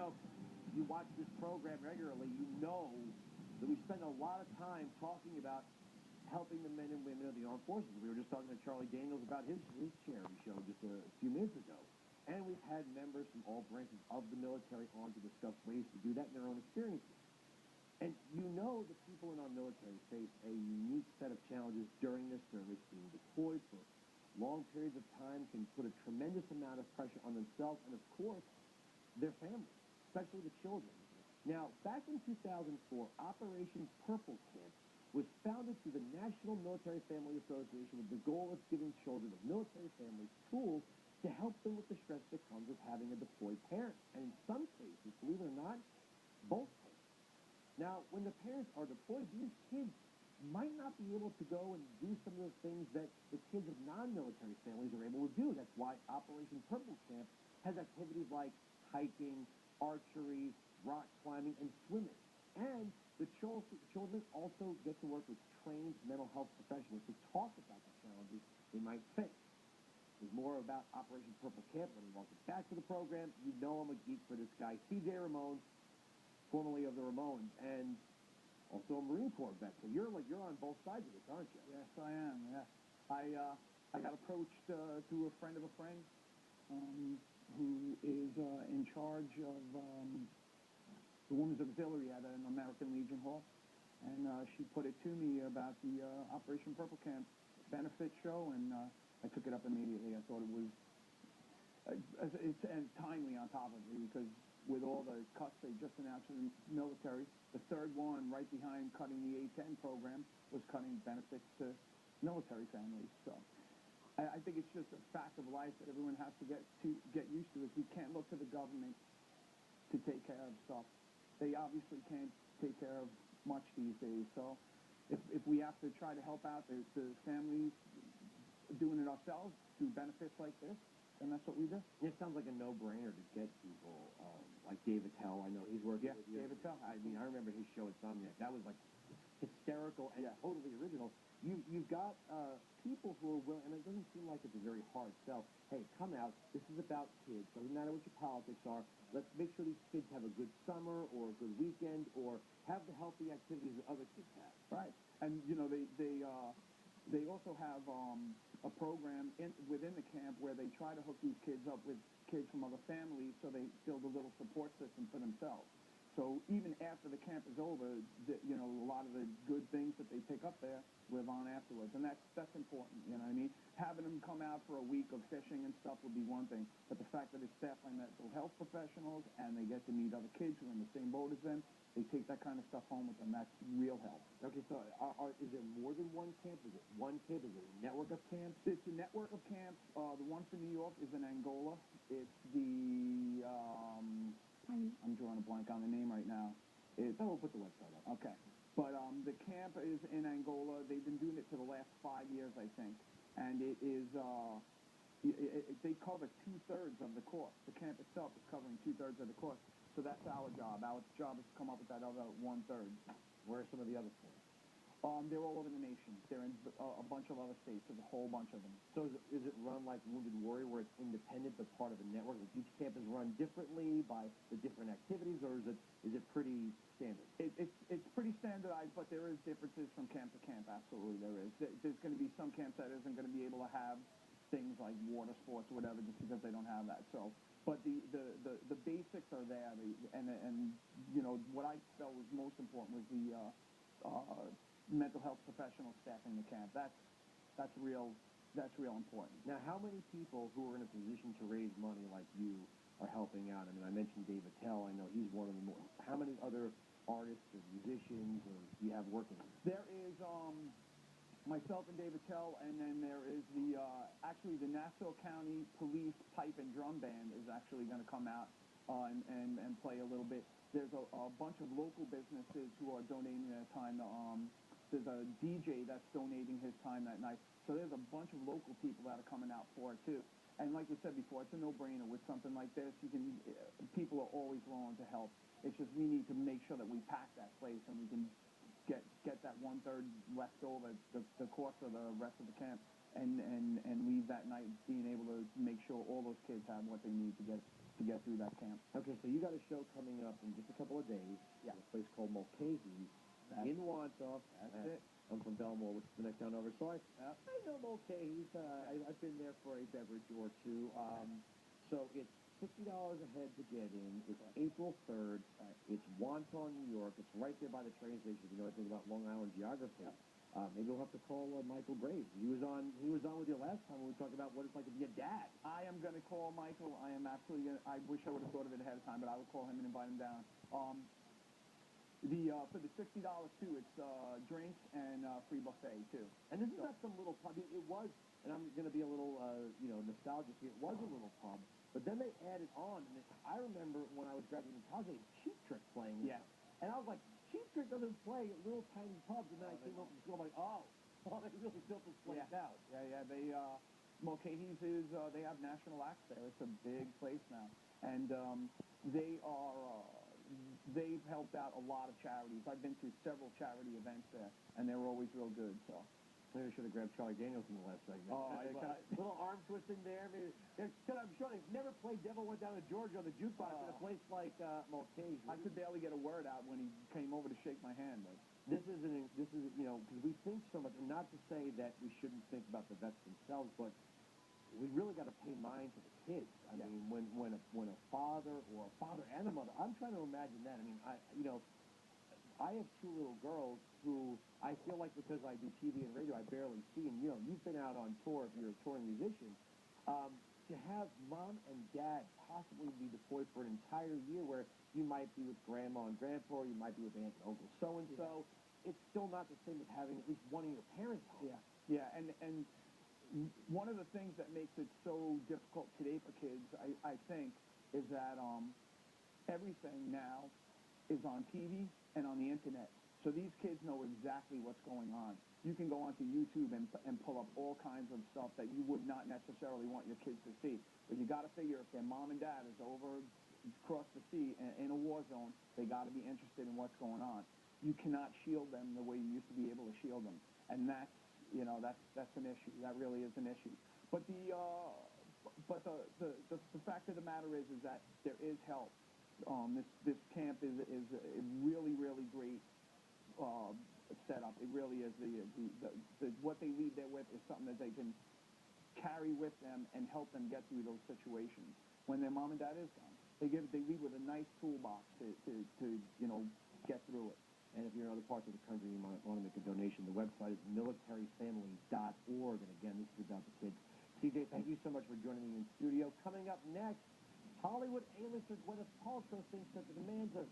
know, you watch this program regularly, you know that we spend a lot of time talking about helping the men and women of the armed forces. We were just talking to Charlie Daniels about his charity show just a few minutes ago. And we've had members from all branches of the military on to discuss ways to do that in their own experiences. And you know the people in our military face a unique set of challenges during their service. Being deployed for long periods of time can put a tremendous amount of pressure on themselves and, of course, their families, especially the children. Now, back in 2004, Operation Purple Camp was founded through the National Military Family Association with the goal of giving children of military families tools to help them with the stress that comes with having a deployed parent. And in some cases, believe it or not, both parents. Now, when the parents are deployed, these kids might not be able to go and do some of the things that the kids of non-military families are able to do. That's why Operation Purple Camp has activities like hiking, archery, rock climbing, and swimming. And the children also get to work with trained mental health professionals to talk about the challenges they might face. There's more about Operation Purple Camp when we welcome back to the program. You know I'm a geek for this guy, C.J. Ramone, formerly of the Ramones, and also a Marine Corps vet. So you're on both sides of this, aren't you? Yes, I am. Yeah, I got approached through a friend of a friend who is in charge of the Women's Auxiliary at an American Legion Hall, and she put it to me about the Operation Purple Camp benefit show, and I took it up immediately. I thought it was it's timely on top of it because with all the cuts they just announced in the military, the third one right behind cutting the A-10 program was cutting benefits to military families. So I think it's just a fact of life that everyone has to get used to. Is we can't look to the government to take care of stuff. They obviously can't take care of much these days. So if we have to try to help out the families doing it ourselves through benefits like this, then that's what we do. It sounds like a no-brainer to get people like David Tell. I know he's working with you. David Tell. I mean, I remember his show at Insomniac. That was like hysterical and totally original. You've got people who are willing, and it doesn't seem like it's a very hard sell. Hey, come out. This is about kids. Doesn't matter what your politics are. Let's make sure these kids have a good summer or a good weekend or have the healthy activities that other kids have. Right. And, you know, they also have a program within the camp where they try to hook these kids up with kids from other families so they build a little support system for themselves. So even after the camp is over, you know, a lot of the good things that they pick up there live on afterwards. And that's important, you know what I mean? Having them come out for a week of fishing and stuff would be one thing. But the fact that it's staffed by mental health professionals and they get to meet other kids who are in the same boat as them, they take that kind of stuff home with them. That's real help. Okay, so is there more than one camp? Is it one camp? Is it a network of camps? It's a network of camps. The one for New York is in Angola. It's the... I'm drawing a blank on the name right now. We'll put the website up. Okay. But the camp is in Angola. They've been doing it for the last 5 years, I think. And it is... they cover 2/3 of the course. The camp itself is covering 2/3 of the course. So that's our job. Our job is to come up with that other 1/3. Where are some of the other camps? They're all over the nation. They're in a bunch of other states. There's a whole bunch of them. So is it run like Wounded Warrior, where it's independent but part of a network? Like each camp is run differently by the different activities, or is it pretty standard? It's pretty standardized, but there is differences from camp to camp. Absolutely, there is. There's going to be some camps that isn't going to be able to have things like water sports or whatever, just because they don't have that. So, but the basics are there, and you know what I felt was most important was the mental health professional staffing the camp. That's real important. Now, how many people who are in a position to raise money like you are helping out? I mean, I mentioned David Tell. I know he's one of the more. How many other artists or musicians or do you have working? There is myself and David Tell, and then there is actually the Nassau County Police Pipe and Drum Band is actually going to come out and play a little bit. There's a bunch of local businesses who are donating their time. There's a DJ that's donating his time that night. So there's a bunch of local people that are coming out for it too. And like you said before, it's a no-brainer with something like this. People are always willing to help. It's just we need to make sure that we pack that place and we can get that 1/3 left over the course of the rest of the camp and leave that night being able to make sure all those kids have what they need to get to get through that camp. Okay, so you got a show coming up in just a couple of days. Yeah. At a place called Mulcahy in Wantagh. That's it. I'm from Belmore, which is the next town over. So I Yep. know Mulcahy's. I've been there for a beverage or two. So it's $60 a head to get in. It's April 3rd. It's Wantagh, New York. It's right there by the train station. If you know anything about Long Island geography. Yep. Maybe we'll have to call Michael Graves. He was on with you last time when we talked about what it's like to be a dad. I am going to call Michael. I am absolutely going to, I wish I would have thought of it ahead of time, but I will call him and invite him down. For the $60 too, it's drinks and free buffet too. And this is not some little pub. It was, and I'm going to be a little, nostalgic here. It was a little pub, but then they added on. And I remember when I was graduating college, they had Cheap Trick playing. Yeah. And I was like, Cheap Trick doesn't play at little tiny pubs. And then I came home from school, I'm like, oh, they really built this place out. Yeah. They Mulcahy's is they have national acts there. It's a big place now, and they are. They've helped out a lot of charities. I've been to several charity events there, and they were always real good. So maybe I should have grabbed Charlie Daniels in the last segment. Oh, little arm twisting there. Maybe I'm sure they've never played Devil Went Down to Georgia on the jukebox in a place like Mulcahy. I could barely get a word out when he came over to shake my hand. But this is because we think so much, and not to say that we shouldn't think about the vets themselves, but we really got to pay mind to the kids. I mean, when a father or a father and a mother, I'm trying to imagine that. I mean, I have two little girls who I feel like because I do TV and radio, I barely see. And you've been out on tour if you're a touring musician. To have mom and dad possibly be deployed for an entire year, where you might be with grandma and grandpa, or you might be with aunt and uncle so and so. It's still not the same as having at least one of your parents home. Yeah, and one of the things that makes it so difficult today for kids, I think, is that everything now is on TV and on the internet. So these kids know exactly what's going on. You can go onto YouTube and pull up all kinds of stuff that you would not necessarily want your kids to see. But you got to figure if their mom and dad is over across the sea in a war zone, they got to be interested in what's going on. You cannot shield them the way you used to be able to shield them, and that's an issue. That really is an issue. But the fact of the matter is that there is help. This camp is a really, really great setup. It really is. What they leave there with is something that they can carry with them and help them get through those situations when their mom and dad is gone. They leave with a nice toolbox to get through it. And if you're in other parts of the country, you might want to make a donation. The website is militaryfamily.org. And again, this is about the kids. CJ, thank you so much for joining me in studio. Coming up next, Hollywood A-lister Gwyneth Paltrow thinks that the demands of